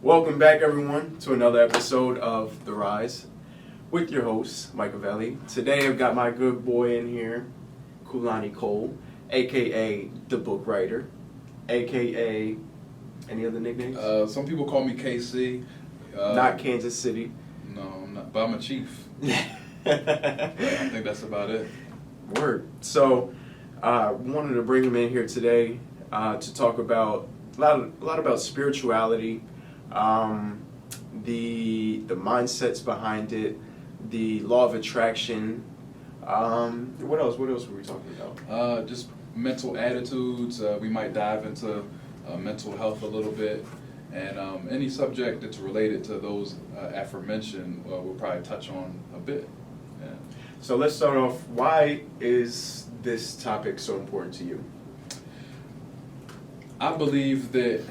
Welcome back, everyone, to another episode of The Rise with your host, Mikeavelli. Today, I've got my good boy in here, Kulani Cole, a.k.a. Dabookwriter, a.k.a. any other nicknames? Some people call me KC. Not Kansas City. No, I'm not, but I'm a chief. I think that's about it. Word. So, wanted to bring him in here today to talk about a lot about spirituality, the mindsets behind it, the law of attraction. What else? What else were we talking about? Just mental attitudes. We might dive into mental health a little bit, and any subject that's related to those aforementioned, we'll probably touch on a bit. Yeah. So let's start off. Why is this topic so important to you? I believe that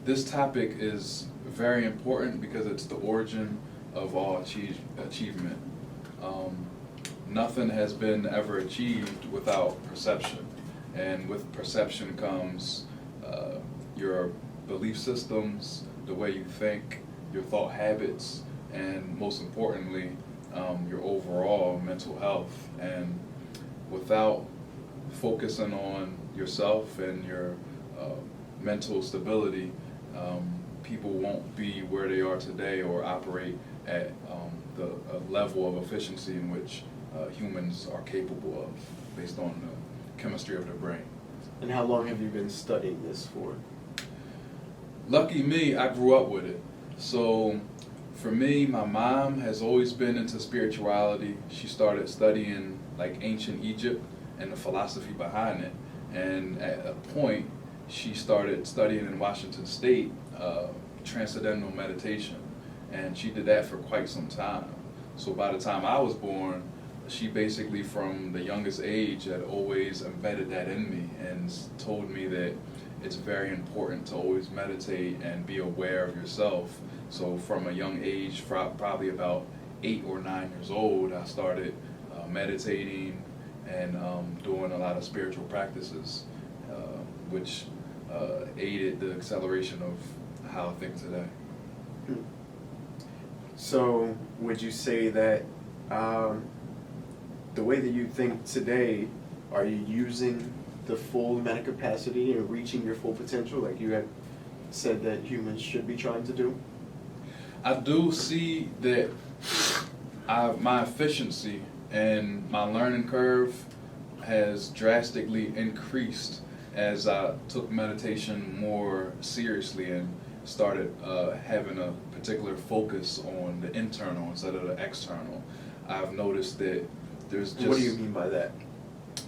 this topic is very important because it's the origin of all achievement. Nothing has been ever achieved without perception, and with perception comes your belief systems, the way you think, your thought habits, and most importantly, your overall mental health. And without focusing on yourself and your mental stability, people won't be where they are today or operate at the level of efficiency in which humans are capable of, based on the chemistry of their brain. And how long have you been studying this for? Lucky me, I grew up with it. So for me, my mom has always been into spirituality. She started studying like ancient Egypt and the philosophy behind it. And at a point, she started studying in Washington State transcendental meditation. And she did that for quite some time. So by the time I was born, she basically from the youngest age had always embedded that in me and told me that it's very important to always meditate and be aware of yourself. So from a young age, probably about 8 or 9 years old, I started meditating and doing a lot of spiritual practices, which aided the acceleration of how I think today. So would you say that the way that you think today, are you using the full amount of capacity and reaching your full potential like you had said that humans should be trying to do? I do see that my efficiency and my learning curve has drastically increased as I took meditation more seriously and started having a particular focus on the internal instead of the external. I've noticed that there's just... What do you mean by that?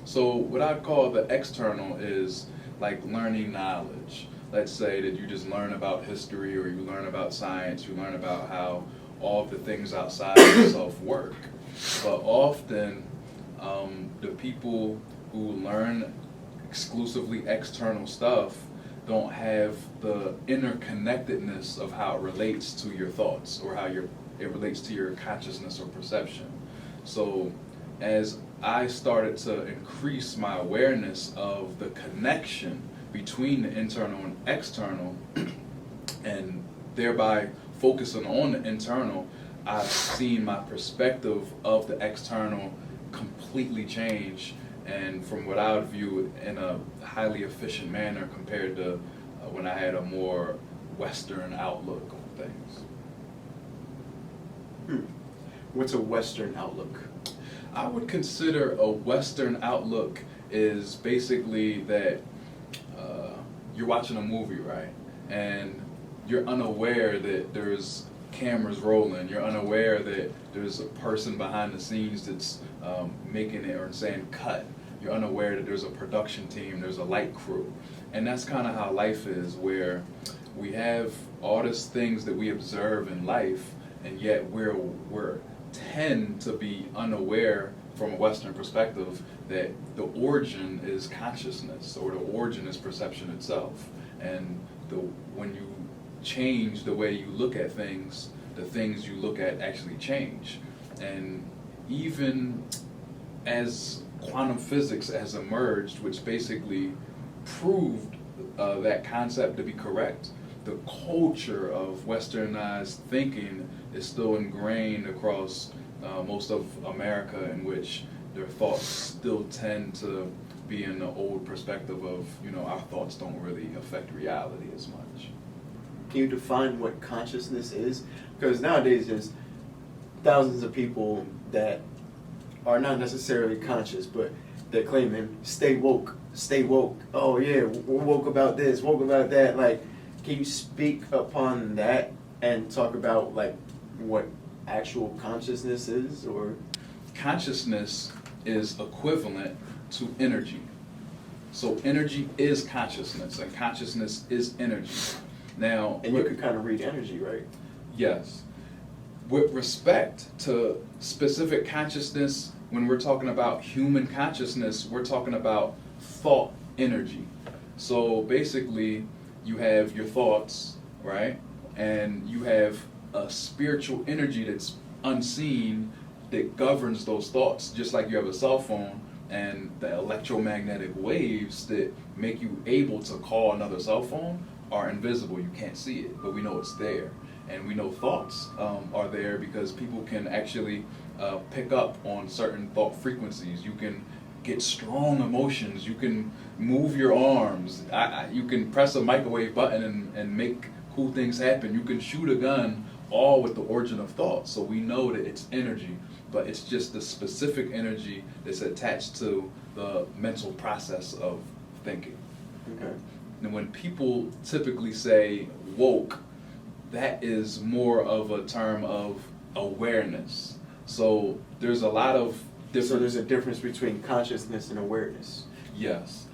So what I call the external is like learning knowledge. Let's say that you just learn about history or you learn about science, you learn about how all of the things outside of yourself work. But often the people who learn exclusively external stuff don't have the interconnectedness of how it relates to your thoughts or how it relates to your consciousness or perception. So as I started to increase my awareness of the connection between the internal and external, and thereby focusing on the internal, I've seen my perspective of the external completely change, and from what I would view in a highly efficient manner compared to when I had a more Western outlook on things. What's a Western outlook? I would consider a Western outlook is basically that you're watching a movie, right? And you're unaware that there's cameras rolling. You're unaware that there's a person behind the scenes that's making it or saying cut. You're unaware that there's a production team, there's a light crew. And that's kind of how life is, where we have all these things that we observe in life, and yet we're tend to be unaware from a Western perspective that the origin is consciousness or the origin is perception itself. And when you change the way you look at things, the things you look at actually change. And even as quantum physics has emerged, which basically proved that concept to be correct, the culture of westernized thinking is still ingrained across most of America, in which their thoughts still tend to be in the old perspective of, our thoughts don't really affect reality as much. Can you define what consciousness is? Because nowadays there's thousands of people that are not necessarily conscious, but they're claiming stay woke, stay woke. Oh yeah, we're woke about this, woke about that. Like, can you speak upon that and talk about like what actual consciousness is? Or Consciousness is equivalent to energy. So energy is consciousness, and consciousness is energy. Now, and you could kind of read energy, right? yes. With respect to specific consciousness, when we're talking about human consciousness, we're talking about thought energy. So basically, you have your thoughts, right? And you have a spiritual energy that's unseen that governs those thoughts, just like you have a cell phone and the electromagnetic waves that make you able to call another cell phone are invisible. You can't see it, but we know it's there. And we know thoughts are there because people can actually pick up on certain thought frequencies. You can get strong emotions. You can move your arms. You can press a microwave button and make cool things happen. You can shoot a gun, all with the origin of thought. So we know that it's energy, but it's just the specific energy that's attached to the mental process of thinking. Okay. And when people typically say woke, that is more of a term of awareness. So there's a lot of different... So there's a difference between consciousness and awareness. Yes.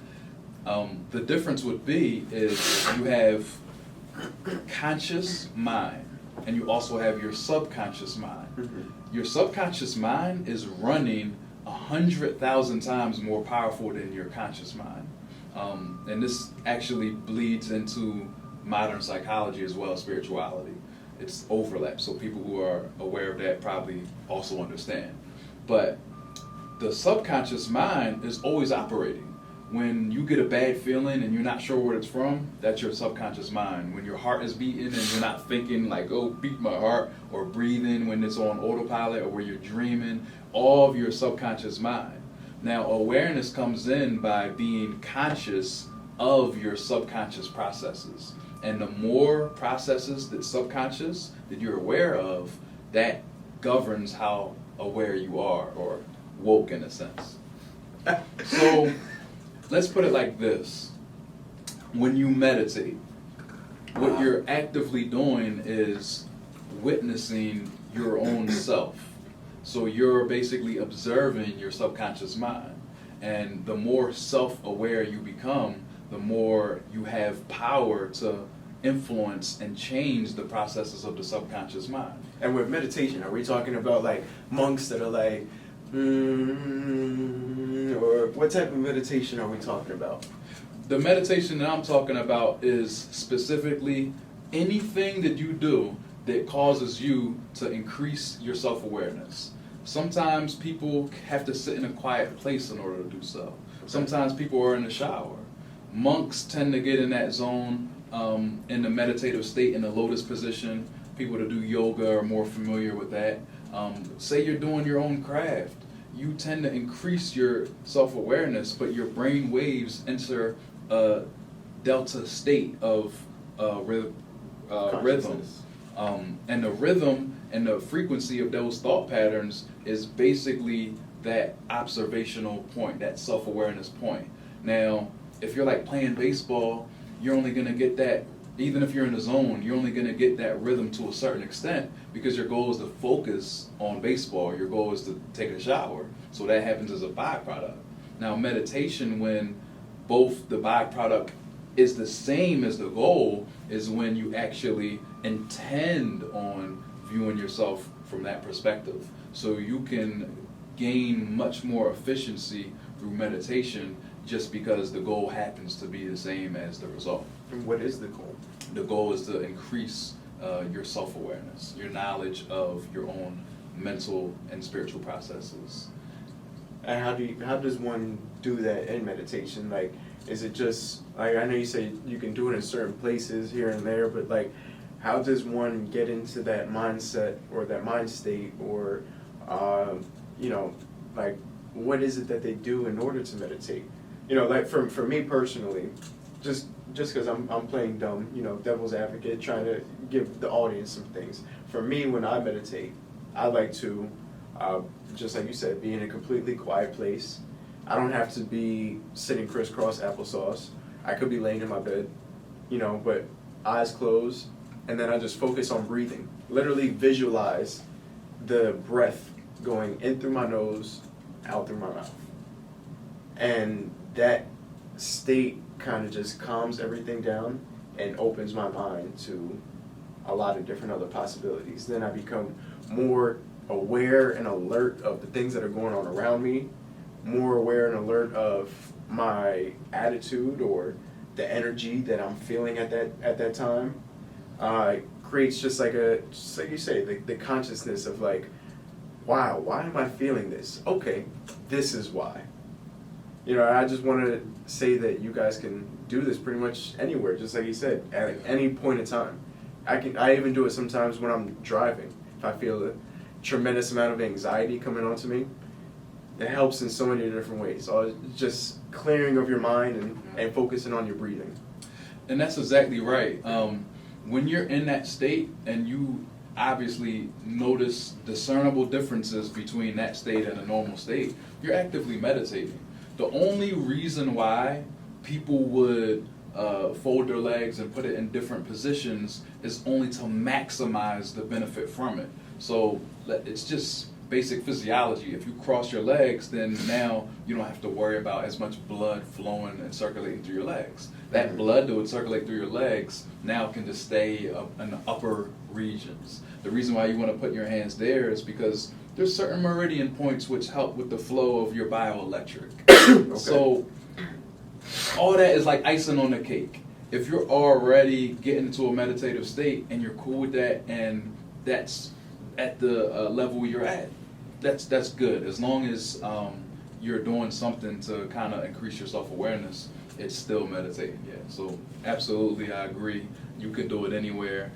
The difference would be is you have conscious mind, and you also have your subconscious mind. Mm-hmm. Your subconscious mind is running 100,000 times more powerful than your conscious mind. And this actually bleeds into modern psychology as well as spirituality. It's overlap, so people who are aware of that probably also understand. But the subconscious mind is always operating. When you get a bad feeling and you're not sure what it's from, that's your subconscious mind. When your heart is beating and you're not thinking like, oh, beat my heart, or breathing when it's on autopilot, or where you're dreaming, all of your subconscious mind. Now, awareness comes in by being conscious of your subconscious processes. And the more processes that subconscious that you're aware of, that governs how aware you are, or woke in a sense. So let's put it like this. When you meditate, what you're actively doing is witnessing your own self. So you're basically observing your subconscious mind. And the more self-aware you become, the more you have power to influence and change the processes of the subconscious mind. And with meditation, are we talking about like monks that are like, or what type of meditation are we talking about? The meditation that I'm talking about is specifically anything that you do that causes you to increase your self-awareness. Sometimes people have to sit in a quiet place in order to do so. Sometimes people are in the shower. Monks tend to get in that zone in the meditative state, in the lotus position. People that do yoga are more familiar with that. Say you're doing your own craft. You tend to increase your self-awareness, but your brain waves enter a delta state of rhythm. And the rhythm and the frequency of those thought patterns is basically that observational point, that self-awareness point. Now, if you're like playing baseball, you're only going to get that, even if you're in the zone, you're only going to get that rhythm to a certain extent because your goal is to focus on baseball. Your goal is to take a shower. So that happens as a byproduct. Now, meditation, when both the byproduct is the same as the goal, is when you actually intend on viewing yourself from that perspective. So you can gain much more efficiency through meditation just because the goal happens to be the same as the result. And what is the goal? The goal is to increase your self-awareness, your knowledge of your own mental and spiritual processes. And how does one do that in meditation? Like, Is it just, like, I know you say you can do it in certain places here and there, but like, how does one get into that mindset or that mind state, or, you know, like, what is it that they do in order to meditate? You know, like for me personally, just because I'm playing dumb, you know, devil's advocate, trying to give the audience some things. For me, when I meditate, I like to, just like you said, be in a completely quiet place. I don't have to be sitting crisscross applesauce. I could be laying in my bed, you know, but eyes closed, and then I just focus on breathing. Literally visualize the breath going in through my nose, out through my mouth. And that state kind of just calms everything down and opens my mind to a lot of different other possibilities. Then I become more aware and alert of the things that are going on around me, more aware and alert of my attitude or the energy that I'm feeling at that time. Creates just like you say, the consciousness of like, wow, why am I feeling this? Okay, this is why. You know, I just want to say that you guys can do this pretty much anywhere, just like you said, at any point in time. I even do it sometimes when I'm driving. If I feel a tremendous amount of anxiety coming onto me, it helps in so many different ways. Just clearing of your mind and focusing on your breathing. And that's exactly right. When you're in that state and you obviously notice discernible differences between that state and a normal state, you're actively meditating. The only reason why people would fold their legs and put it in different positions is only to maximize the benefit from it. So it's just basic physiology. If you cross your legs, then now you don't have to worry about as much blood flowing and circulating through your legs. That blood that would circulate through your legs now can just stay in the upper regions. The reason why you want to put your hands there is because there's certain meridian points which help with the flow of your bioelectric. Okay. So all that is like icing on the cake. If you're already getting into a meditative state and you're cool with that, and that's at the level you're at, that's good. As long as you're doing something to kind of increase your self-awareness, it's still meditating. Yeah. So absolutely, I agree. You can do it anywhere.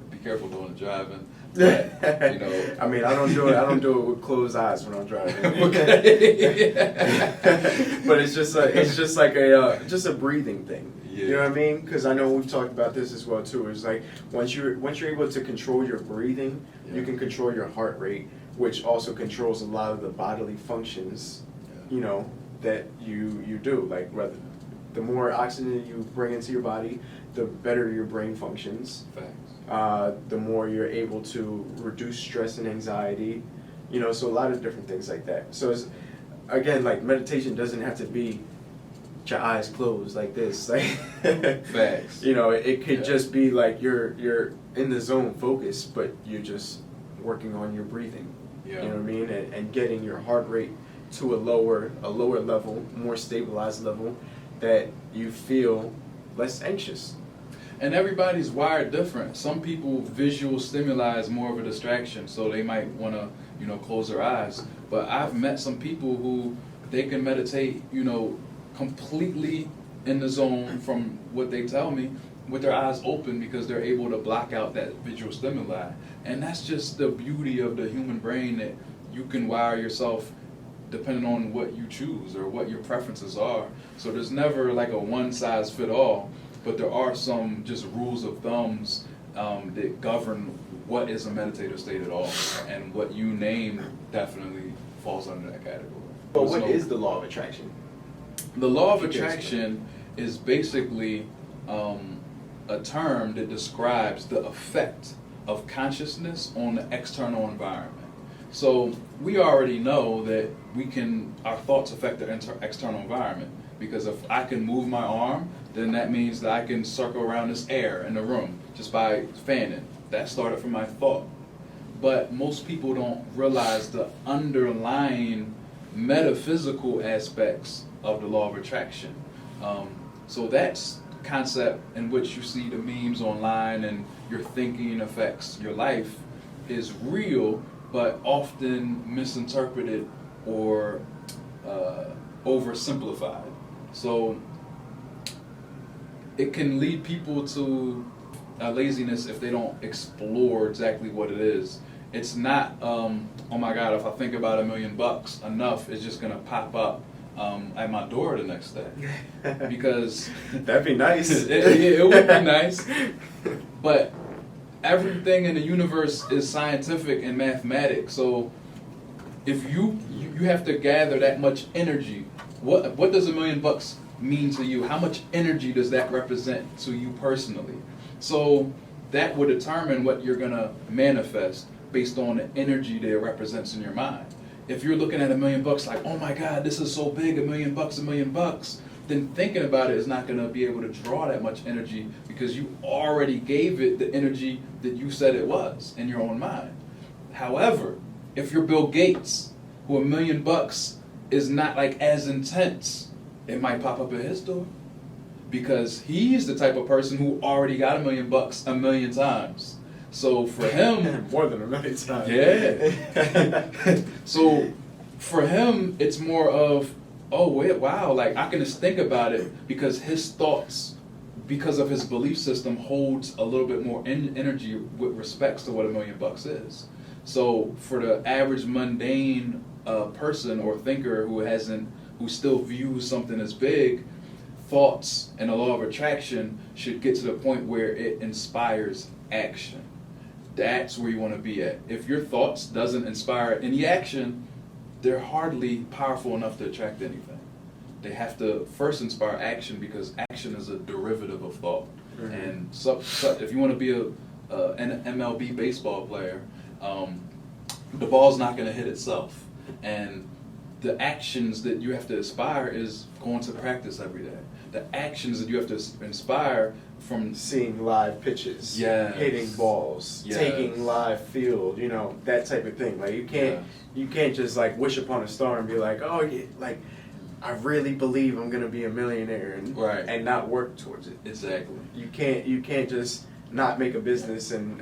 Be careful doing the driving. But, you know, I mean, I don't do it with closed eyes when I'm driving. Okay. But it's just like a breathing thing. Yeah. You know what I mean? Because I know we've talked about this as well too. It's like once you're able to control your breathing, you can control your heart rate, which also controls a lot of the bodily functions. You know, that you do. Like the more oxygen you bring into your body, the better your brain functions. Facts. The more you're able to reduce stress and anxiety, you know, so a lot of different things like that. So it's, again, like meditation doesn't have to be your eyes closed like this. Like, Facts. You know, it could just be like you're in the zone focus, but you're just working on your breathing. Yeah. You know what I mean? And getting your heart rate to a lower level, more stabilized level, that you feel less anxious. And everybody's wired different. Some people, visual stimuli is more of a distraction, so they might want to, you know, close their eyes. But I've met some people who they can meditate, you know, completely in the zone from what they tell me, with their eyes open, because they're able to block out that visual stimuli. And that's just the beauty of the human brain, that you can wire yourself depending on what you choose or what your preferences are. So there's never like a one size fit all. But there are some just rules of thumbs that govern what is a meditative state at all, and what you name definitely falls under that category. But what is the law of attraction? The law of attraction is basically a term that describes the effect of consciousness on the external environment. So we already know that our thoughts affect the external environment. Because if I can move my arm, then that means that I can circle around this air in the room just by fanning. That started from my thought. But most people don't realize the underlying metaphysical aspects of the law of attraction. So that's the concept in which you see the memes online and your thinking affects your life is real, but often misinterpreted or oversimplified. So it can lead people to laziness if they don't explore exactly what it is. It's not, oh my God, if I think about $1 million enough, it's just gonna pop up at my door the next day. Because that'd be nice. it would be nice. But everything in the universe is scientific and mathematic. So if you have to gather that much energy, what does $1 million mean to you? How much energy does that represent to you personally? So that would determine what you're gonna manifest based on the energy that it represents in your mind. If you're looking at $1 million like, oh my God, this is so big, $1 million, $1 million, then thinking about it is not gonna be able to draw that much energy because you already gave it the energy that you said it was in your own mind. However, if you're Bill Gates, who $1 million is not like as intense, it might pop up at his door. Because he's the type of person who already got $1 million 1 million times. So for him, more than 1 million times. Yeah. So for him, it's more of, oh wait, wow, like I can just think about it because his thoughts, because of his belief system, holds a little bit more energy with respects to what $1 million is. So for the average mundane person or thinker who still views something as big, thoughts and the law of attraction should get to the point where it inspires action. That's where you want to be at. If your thoughts doesn't inspire any action, they're hardly powerful enough to attract anything. They have to first inspire action because action is a derivative of thought. Mm-hmm. And so if you want to be an MLB baseball player, the ball's not going to hit itself. And the actions that you have to aspire is going to practice every day. The actions that you have to inspire from seeing live pitches, yes, hitting balls, yes, taking live field, that type of thing. Like you can't just like wish upon a star and be like, oh yeah, like I really believe I'm gonna be a millionaire and not work towards it. Exactly. You can't just not make a business and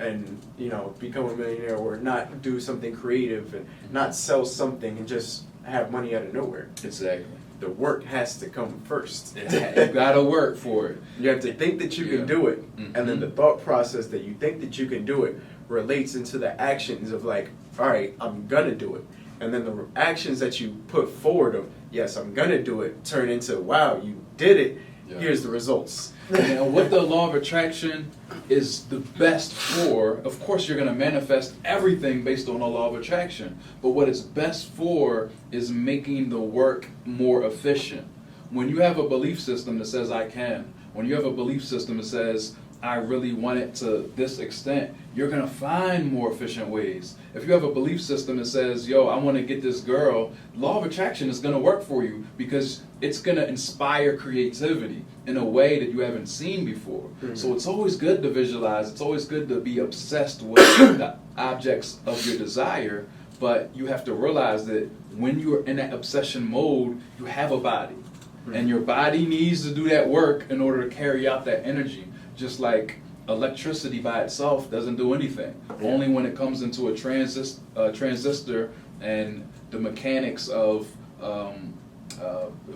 become a millionaire or not do something creative and not sell something and just have money out of nowhere. Exactly. The work has to come first. You gotta work for it. You have to think that you can do it, and then the thought process that you think that you can do it relates into the actions of like, all right, I'm gonna do it. And then the actions that you put forward of, yes, I'm gonna do it, turn into, wow, you did it, here's the results. And what the law of attraction is the best for, of course you're going to manifest everything based on the law of attraction, but what it's best for is making the work more efficient. When you have a belief system that says I can, when you have a belief system that says I really want it to this extent, you're going to find more efficient ways. If you have a belief system that says, yo, I want to get this girl, law of attraction is going to work for you because it's going to inspire creativity in a way that you haven't seen before. Mm-hmm. So it's always good to visualize. It's always good to be obsessed with the objects of your desire, but you have to realize that when you're in that obsession mode, you have a body. Mm-hmm. And your body needs to do that work in order to carry out that energy. Just like electricity by itself doesn't do anything. Yeah. Only when it comes into a transistor and the mechanics of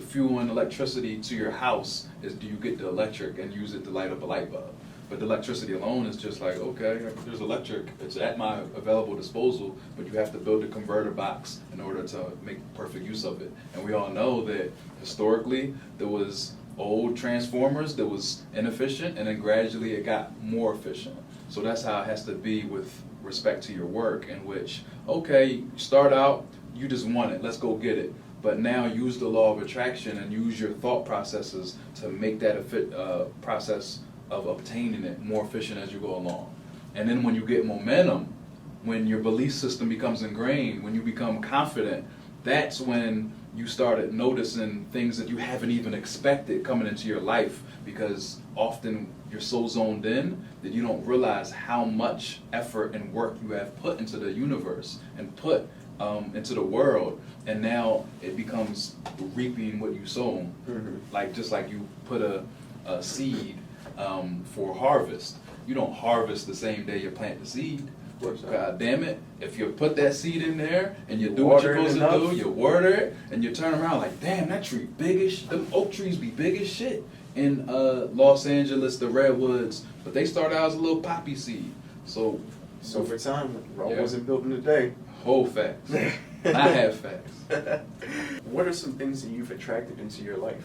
fueling electricity to your house do you get the electric and use it to light up a light bulb. But the electricity alone is just like, okay, there's electric, it's at my available disposal, but you have to build a converter box in order to make perfect use of it. And we all know that historically there was old transformers that was inefficient, and then gradually it got more efficient. So that's how it has to be with respect to your work, in which, okay, you start out, you just want it, let's go get it. But now use the law of attraction and use your thought processes to make that process of obtaining it more efficient as you go along. And then when you get momentum, when your belief system becomes ingrained, when you become confident, that's when you started noticing things that you haven't even expected coming into your life, because often you're so zoned in that you don't realize how much effort and work you have put into the universe and put into the world, and now it becomes reaping what you sow. Mm-hmm. Like just like you put a seed for harvest. You don't harvest the same day you plant the seed. course not. God damn it, if you put that seed in there and you do what Water you're it supposed to enough. do, you water it, and you turn around like, damn, that tree big as them oak trees be big as shit in Los Angeles, the redwoods, but they start out as a little poppy seed. So For time, Rome Yeah. wasn't built in a day. whole facts. I have facts. What are some things that you've attracted into your life?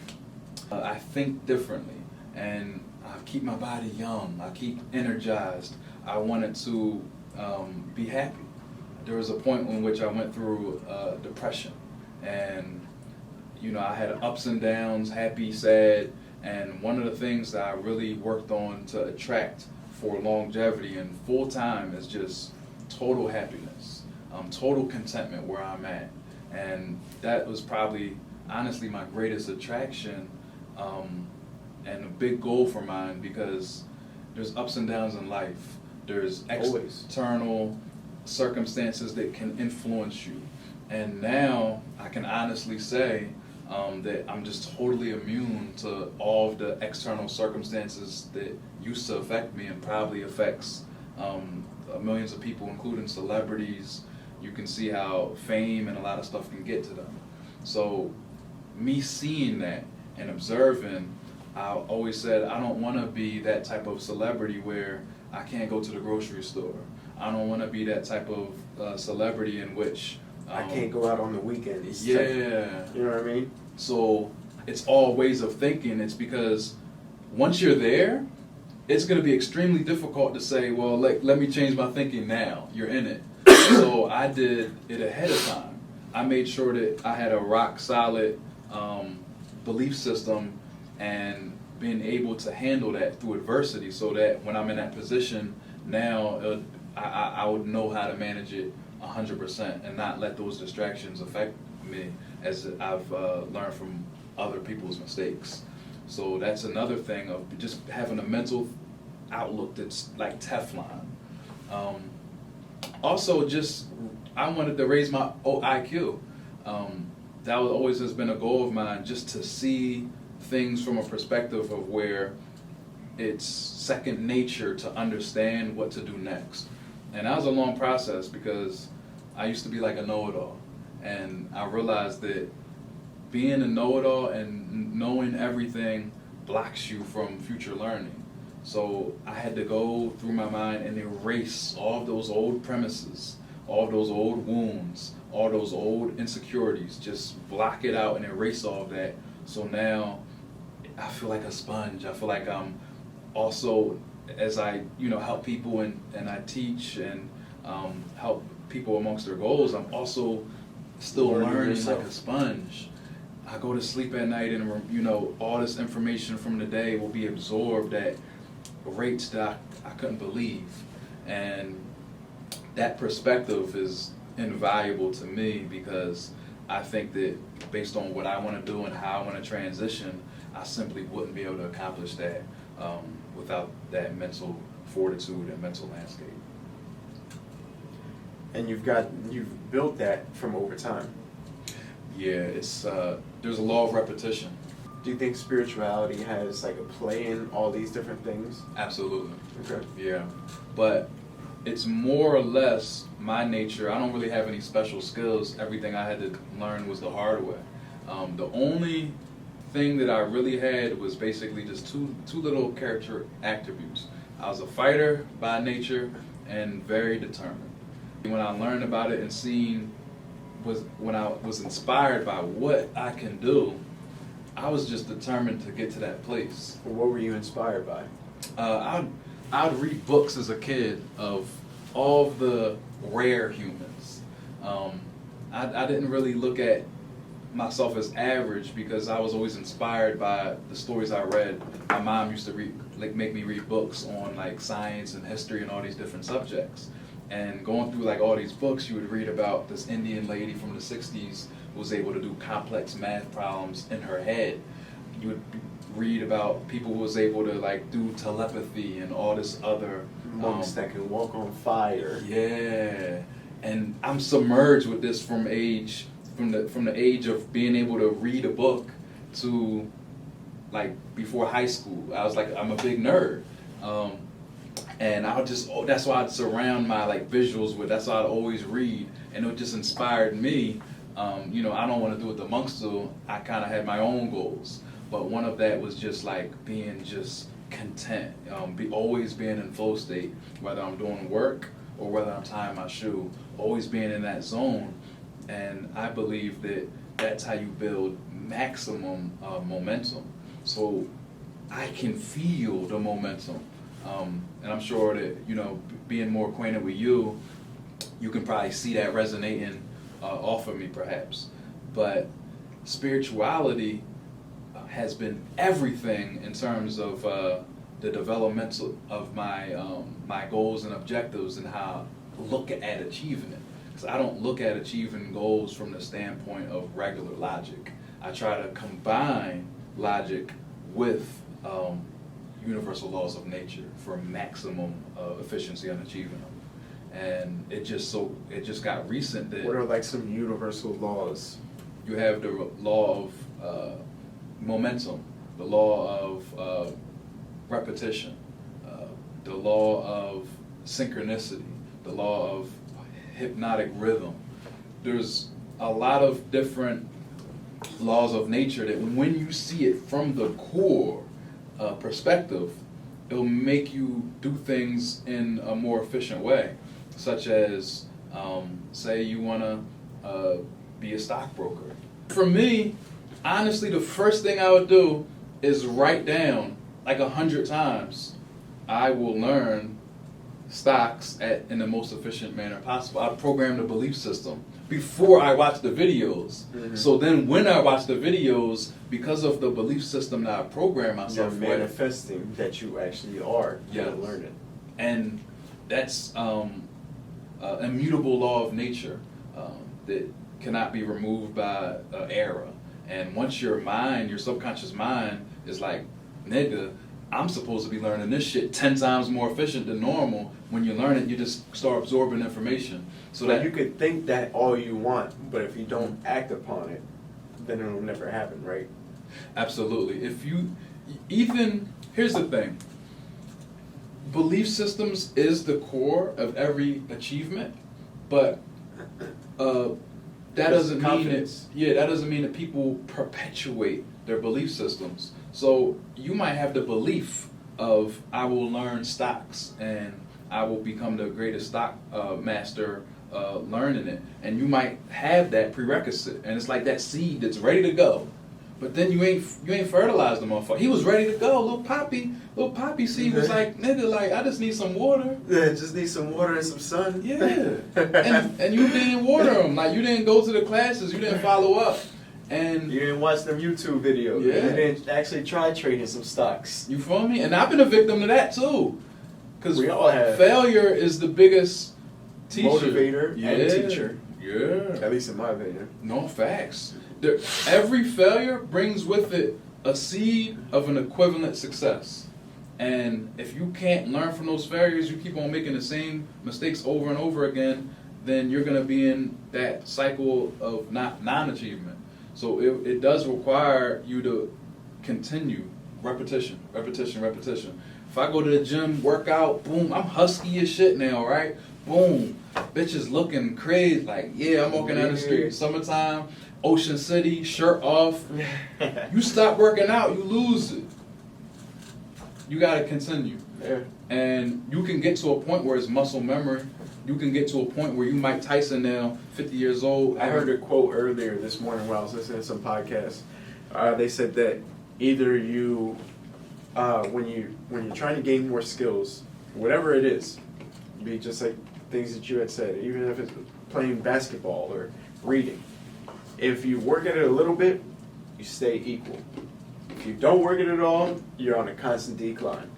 I think differently, and I keep my body young. I keep energized. I wanted to be happy. There was a point in which I went through depression, and I had ups and downs, happy, sad, and one of the things that I really worked on to attract for longevity and full time is just total happiness, total contentment where I'm at, and that was probably honestly my greatest attraction. And a big goal for mine, because there's ups and downs in life. There's Always. external circumstances that can influence you. And now I can honestly say that I'm just totally immune to all of the external circumstances that used to affect me and probably affects millions of people, including celebrities. You can see how fame and a lot of stuff can get to them. So me seeing that and observing, I always said I don't want to be that type of celebrity where I can't go to the grocery store. I don't want to be that type of celebrity in which I can't go out on the weekends. Yeah. You know what I mean? So it's all ways of thinking. It's because once you're there, it's going to be extremely difficult to say, well, let me change my thinking now. You're in it. So I did it ahead of time. I made sure that I had a rock solid belief system and being able to handle that through adversity, so that when I'm in that position now, I would know how to manage it 100% and not let those distractions affect me, as I've learned from other people's mistakes. So that's another thing of just having a mental outlook that's like Teflon. Also, just I wanted to raise my IQ. That always has been a goal of mine, just to see things from a perspective of where it's second nature to understand what to do next. And that was a long process, because I used to be like a know-it-all, and I realized that being a know-it-all and knowing everything blocks you from future learning. So I had to go through my mind and erase all of those old premises, all of those old wounds, all those old insecurities, just block it out and erase all of that. So now I feel like a sponge. I feel like I'm also, as I help people and I teach and help people amongst their goals, I'm also still learning like a sponge. I go to sleep at night and all this information from the day will be absorbed at rates that I couldn't believe. And that perspective is invaluable to me, because I think that based on what I want to do and how I want to transition, I simply wouldn't be able to accomplish that without that mental fortitude and mental landscape. And you've built that from over time. Yeah, it's there's a law of repetition. Do you think spirituality has like a play in all these different things? Absolutely. Okay. Yeah, but it's more or less my nature. I don't really have any special skills. Everything I had to learn was the hard way. The only thing that I really had was basically just two little character attributes. I was a fighter by nature and very determined. When I learned about it and when I was inspired by what I can do, I was just determined to get to that place. What were you inspired by? I'd read books as a kid of all of the rare humans. I didn't really look at myself as average, because I was always inspired by the stories I read. My mom used to make me read books on like science and history and all these different subjects. And going through like all these books, you would read about this Indian lady from the 60s who was able to do complex math problems in her head. You would read about people who was able to like do telepathy and all this other Monks that can walk on fire. Yeah, and I'm submerged with this from the age of being able to read a book to like before high school. I was like, I'm a big nerd. And that's why I'd surround my like visuals with, that's why I'd always read, and it just inspired me. I don't want to do what the monks do. I kind of had my own goals, but one of that was just like being just content, always being in flow state, whether I'm doing work or whether I'm tying my shoe, always being in that zone. And I believe that that's how you build maximum momentum. So I can feel the momentum. And I'm sure that, being more acquainted with you, you can probably see that resonating off of me perhaps. But spirituality has been everything in terms of the development of my goals and objectives and how I look at achieving it. Because I don't look at achieving goals from the standpoint of regular logic. I try to combine logic with universal laws of nature for maximum efficiency on achieving them. And it just got recent that What are like some universal laws? you have the law of momentum, the law of repetition, the law of synchronicity, the law of hypnotic rhythm. There's a lot of different laws of nature that when you see it from the core perspective, it'll make you do things in a more efficient way, such as say you want to be a stockbroker. For me, honestly, the first thing I would do is write down like 100 times I will learn stocks in the most efficient manner possible. I program the belief system before I watch the videos. Mm-hmm. So then when I watch the videos, because of the belief system that I program myself You're manifesting that you actually are learning. And that's immutable law of nature that cannot be removed by error. And once your subconscious mind is like, nigga, I'm supposed to be learning this shit 10 times more efficient than normal. When you learn it, you just start absorbing information. So that you could think that all you want, but if you don't act upon it, then it'll never happen, right? Absolutely. Here's the thing. Belief systems is the core of every achievement, but that doesn't mean that people perpetuate their belief systems. So you might have the belief of, I will learn stocks and I will become the greatest stock master learning it. And you might have that prerequisite, and it's like that seed that's ready to go. But then you ain't fertilized the motherfucker. He was ready to go. Little poppy seed was like, nigga, like, I just need some water. Yeah, just need some water and some sun. Yeah. and you didn't water him. Like, you didn't go to the classes. You didn't follow up. And you didn't watch them YouTube videos. Yeah. You didn't actually try trading some stocks. You feel me? And I've been a victim to that too. Because we all have. Failure is the biggest teacher. Motivator and teacher. Yeah. At least in my opinion. No, facts. Every failure brings with it a seed of an equivalent success. And if you can't learn from those failures, you keep on making the same mistakes over and over again, then you're going to be in that cycle of non-achievement. So it does require you to continue repetition. If I go to the gym, work out, boom, I'm husky as shit now, right? Boom, bitches looking crazy, like, yeah, I'm walking down the street, summertime, Ocean City, shirt off. You stop working out, you lose it. You gotta continue. Yeah. And you can get to a point where it's muscle memory. You can get to a point where you Mike Tyson now, 50 years old. I heard a quote earlier this morning while I was listening to some podcasts. They said that either you, when you're trying to gain more skills, whatever it is, be just like things that you had said, even if it's playing basketball or reading. If you work at it a little bit, you stay equal. If you don't work at it at all, you're on a constant decline.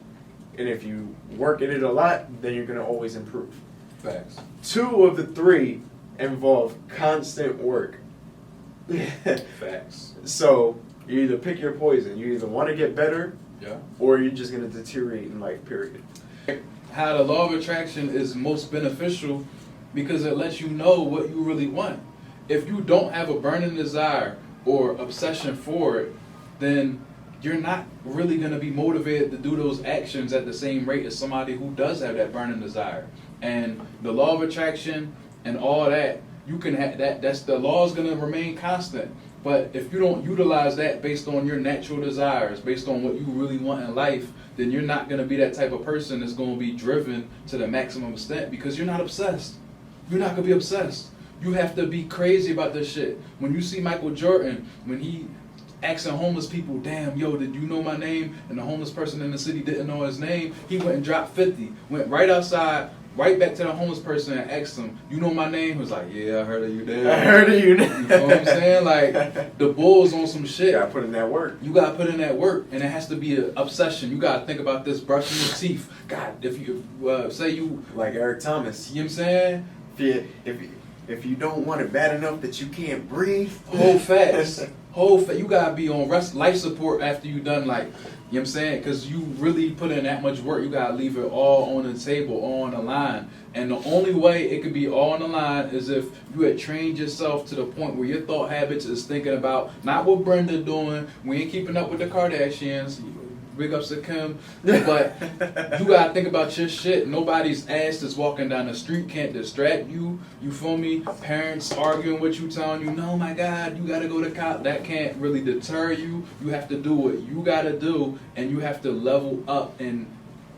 And if you work at it a lot, then you're going to always improve. Facts. 2 of the 3 involve constant work. Facts. So you either pick your poison. You either want to get better, or you're just going to deteriorate in life, period. How the law of attraction is most beneficial because it lets you know what you really want. If you don't have a burning desire or obsession for it, then you're not really going to be motivated to do those actions at the same rate as somebody who does have that burning desire. And the law of attraction and all that, you can have that's the law is going to remain constant. But if you don't utilize that based on your natural desires, based on what you really want in life, then you're not going to be that type of person that's going to be driven to the maximum extent, because you're not obsessed. You're not going to be obsessed. You have to be crazy about this shit. When you see Michael Jordan, when he asking homeless people, damn, yo, did you know my name? And the homeless person in the city didn't know his name. He went and dropped 50, went right outside, right back to the homeless person and asked him, you know my name? He was like, yeah, I heard of you there. I heard of you. You know what I'm saying? Like, the Bulls on some shit. You gotta put in that work. You gotta put in that work, and it has to be an obsession. You gotta think about this, brushing your teeth. God, if you say you like Eric Thomas. You know what I'm saying? If you don't want it bad enough that you can't breathe, hold fast. You gotta be on life support after you done, like, you know what I'm saying? Because you really put in that much work, you gotta leave it all on the table, all on the line. And the only way it could be all on the line is if you had trained yourself to the point where your thought habits is thinking about not what Brenda doing, we ain't keeping up with the Kardashians, big ups to Kim, but you gotta think about your shit. Nobody's ass that's walking down the street can't distract you. You feel me? Parents arguing with you, telling you, no, my God, you gotta go to college. That can't really deter you. You have to do what you gotta do, and you have to level up and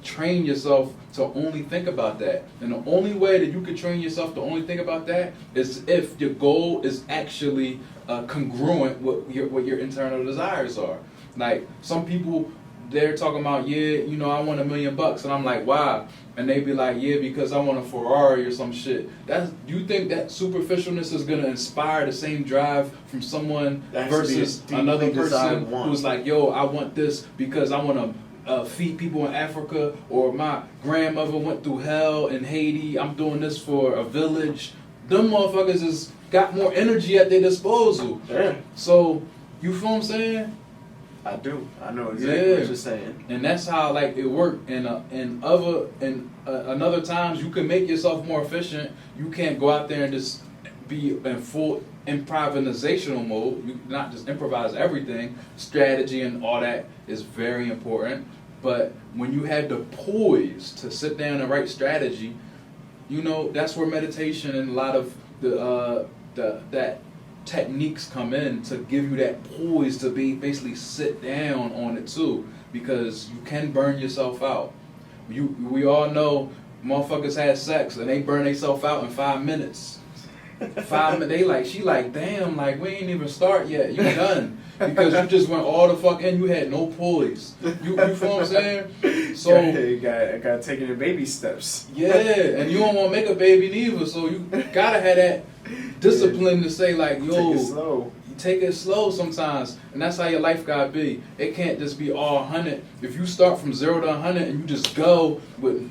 train yourself to only think about that. And the only way that you can train yourself to only think about that is if your goal is actually congruent with what your internal desires are. Like, some people, they're talking about, yeah, you know, I want $1 million, and I'm like, why? And they be like, yeah, because I want a Ferrari or some shit. Do you think that superficialness is gonna inspire the same drive from someone versus another person who's like, yo, I want this because I want to feed people in Africa, or my grandmother went through hell in Haiti, I'm doing this for a village. Them motherfuckers has got more energy at their disposal. Yeah. So, you feel what I'm saying? I do. I know exactly what you're saying. And that's how, like, it worked. And another times you can make yourself more efficient. You can't go out there and just be in full improvisational mode. You not just improvise everything. Strategy and all that is very important. But when you have the poise to sit down and write strategy, you know, that's where meditation and a lot of that techniques come in to give you that poise to be basically sit down on it too, because you can burn yourself out. We all know motherfuckers had sex and they burn themselves out in 5 minutes. 5 minutes, she like, damn, like, we ain't even start yet, you done. Because you just went all the fuck in, you had no poise. You feel what I'm saying? So you got taking the baby steps. Yeah, and you don't want to make a baby neither, so you gotta have that discipline to say, like, yo, take it slow. You take it slow sometimes, and that's how your life gotta be. It can't just be all 100. If you start from 0 to 100 and you just go with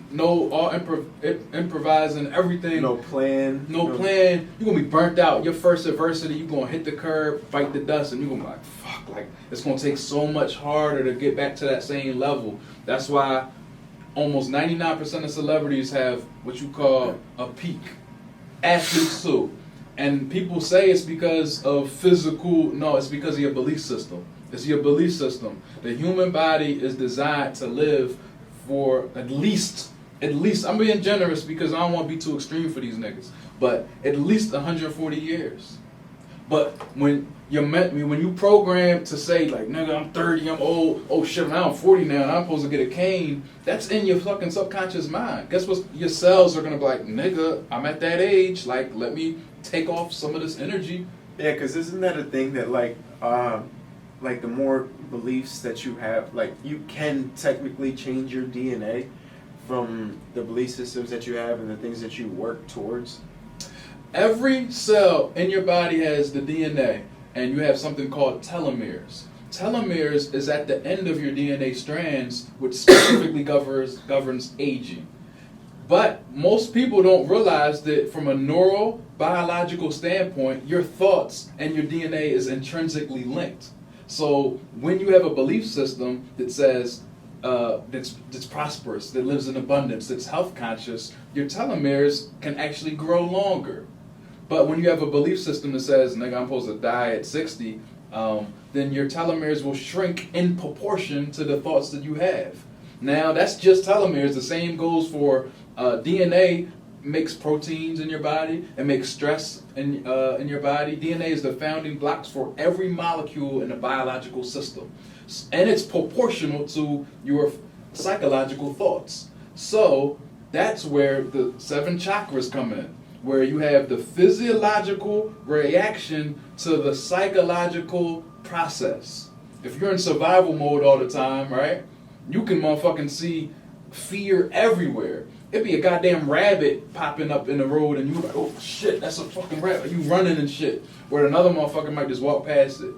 improvising everything, no plan, you're gonna be burnt out. Your first adversity, you're gonna hit the curb, bite the dust, and you're gonna be like, fuck, like, it's gonna take so much harder to get back to that same level. That's why almost 99% of celebrities have what you call a peak. Athletes too. And people say it's because of it's because of your belief system. It's your belief system. The human body is designed to live for at least, I'm being generous because I don't want to be too extreme for these niggas, but at least 140 years. But when you program to say, like, nigga, I'm 30, I'm old, oh shit, now I'm 40 now, and I'm supposed to get a cane, that's in your fucking subconscious mind. Guess what? Your cells are gonna be like, nigga, I'm at that age, like, let me take off some of this energy. Yeah, because isn't that a thing that, like the more beliefs that you have, like, you can technically change your DNA from the belief systems that you have and the things that you work towards? Every cell in your body has the DNA, and you have something called telomeres. Telomeres is at the end of your DNA strands, which specifically governs aging. But most people don't realize that from a neurobiological standpoint, your thoughts and your DNA is intrinsically linked. So when you have a belief system that says that's prosperous, that lives in abundance, that's health conscious, your telomeres can actually grow longer. But when you have a belief system that says, nigga, I'm supposed to die at 60, then your telomeres will shrink in proportion to the thoughts that you have. Now, that's just telomeres. The same goes for DNA. Makes proteins in your body and makes stress in your body. DNA is the founding blocks for every molecule in the biological system. And it's proportional to your psychological thoughts. So that's where the 7 chakras come in, where you have the physiological reaction to the psychological process. If you're in survival mode all the time, right, you can motherfucking see fear everywhere. It'd be a goddamn rabbit popping up in the road and you like, oh shit, that's a fucking rabbit. You running and shit. Where another motherfucker might just walk past it.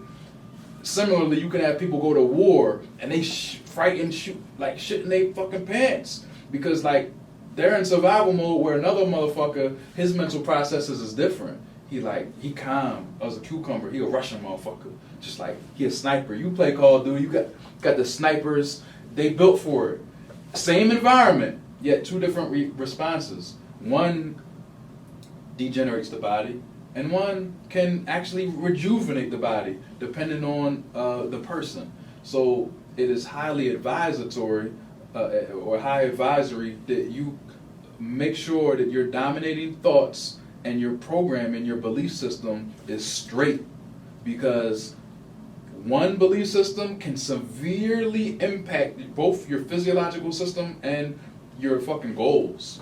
Similarly, you can have people go to war and they frightened, shoot like shit in their fucking pants. Because like, they're in survival mode where another motherfucker, his mental processes is different. He calm as a cucumber. He a Russian motherfucker. Just like, he a sniper. You play Call of Duty, you got the snipers, they built for it. Same environment. Yet 2 different responses. One degenerates the body, and one can actually rejuvenate the body, depending on the person. So it is highly advisatory, or high advisory, that you make sure that your dominating thoughts and your program and your belief system is straight. Because one belief system can severely impact both your physiological system and your fucking goals,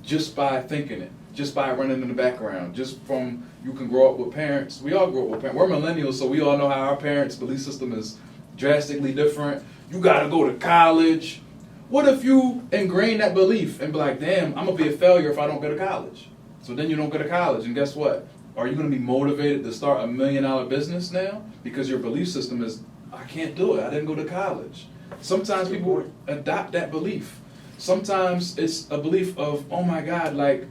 just by thinking it, just by running in the background, just from, you can grow up with parents. We all grow up with parents. We're millennials, so we all know how our parents' belief system is drastically different. You gotta go to college. What if you ingrain that belief and be like, damn, I'm gonna be a failure if I don't go to college? So then you don't go to college, and guess what? Are you gonna be motivated to start a $1 million business now? Because your belief system is, I can't do it, I didn't go to college. Sometimes people adopt that belief. Sometimes it's a belief of, oh my God, like,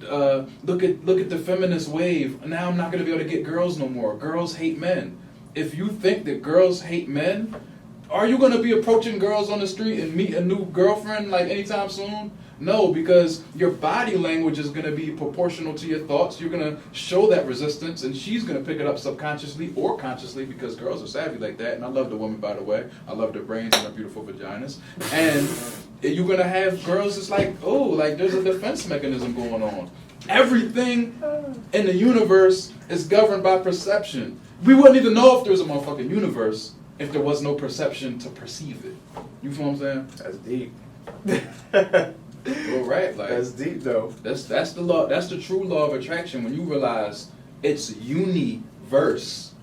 look at the feminist wave. Now I'm not gonna be able to get girls no more. Girls hate men. If you think that girls hate men, are you gonna be approaching girls on the street and meet a new girlfriend like anytime soon? No, because your body language is gonna be proportional to your thoughts. You're gonna show that resistance, and she's gonna pick it up subconsciously or consciously, because girls are savvy like that. And I love the women, by the way. I love their brains and their beautiful vaginas. And you're gonna have girls that's like, oh, like there's a defense mechanism going on. Everything in the universe is governed by perception. We wouldn't even know if there was a motherfucking universe if there was no perception to perceive it. You feel what I'm saying? That's deep. Well, right, like that's deep though. That's the law. That's the true law of attraction. When you realize it's universe,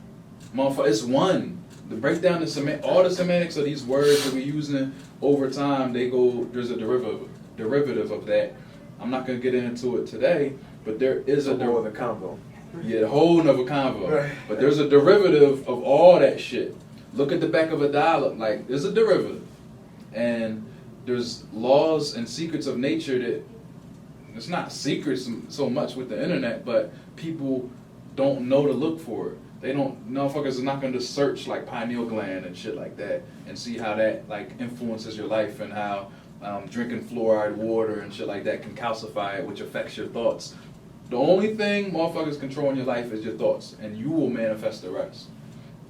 motherfucker, it's one. To break down all the semantics of these words that we're using over time, there's a derivative of that. I'm not gonna get into it today, but there is a whole other combo. Yeah, a whole nother convo. But there's a derivative of all that shit. Look at the back of a dollar. Like, there's a derivative. And there's laws and secrets of nature that, it's not secrets so much with the internet, but people don't know to look for it. Motherfuckers are not going to search like pineal gland and shit like that and see how that like influences your life, and how drinking fluoride water and shit like that can calcify it, which affects your thoughts. The only thing motherfuckers control in your life is your thoughts, and you will manifest the rest.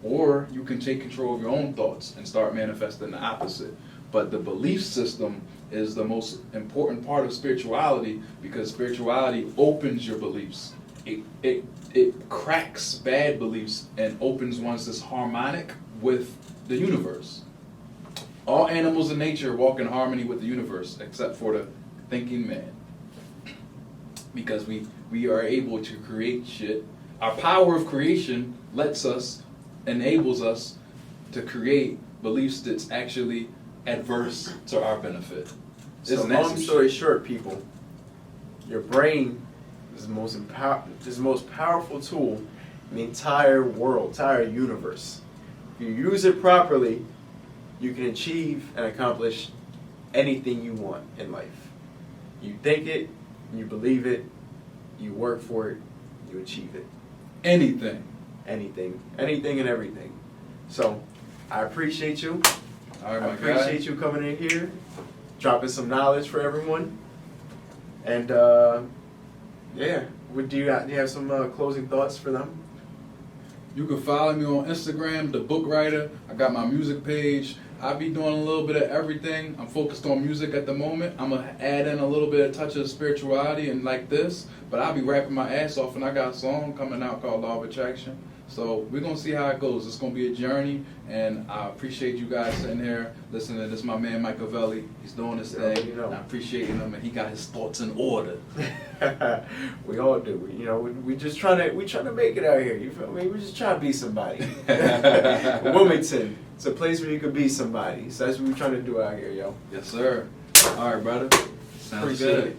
Or you can take control of your own thoughts and start manifesting the opposite. But the belief system is the most important part of spirituality, because spirituality opens your beliefs. It cracks bad beliefs and opens ones that's harmonic with the universe. All animals in nature walk in harmony with the universe, except for the thinking man. Because we are able to create shit. Our power of creation enables us to create beliefs that's actually adverse to our benefit. So long story short, people, your brain is the most powerful tool in the entire world, entire universe. If you use it properly, you can achieve and accomplish anything you want in life. You think it, you believe it, you work for it, you achieve it. Anything and everything. So, I appreciate you. All right, I appreciate you coming in here, dropping some knowledge for everyone. And yeah, do you have some closing thoughts for them? You can follow me on Instagram, Dabookwriter. I got my music page. I be doing a little bit of everything. I'm focused on music at the moment. I'm gonna add in a little bit of touch of spirituality and like this, but I'll be rapping my ass off, and I got a song coming out called Law of Attraction. So we're gonna see how it goes. It's gonna be a journey, and I appreciate you guys sitting here listening. This is my man Mikeavelli. He's doing his thing. You know. And I appreciate him, and he got his thoughts in order. We all do. We just trying to make it out here. You feel me? We're just trying to be somebody. Wilmington, it's a place where you could be somebody. So that's what we're trying to do out here, yo. Yes, sir. All right, brother. Sounds Appreciate good. it.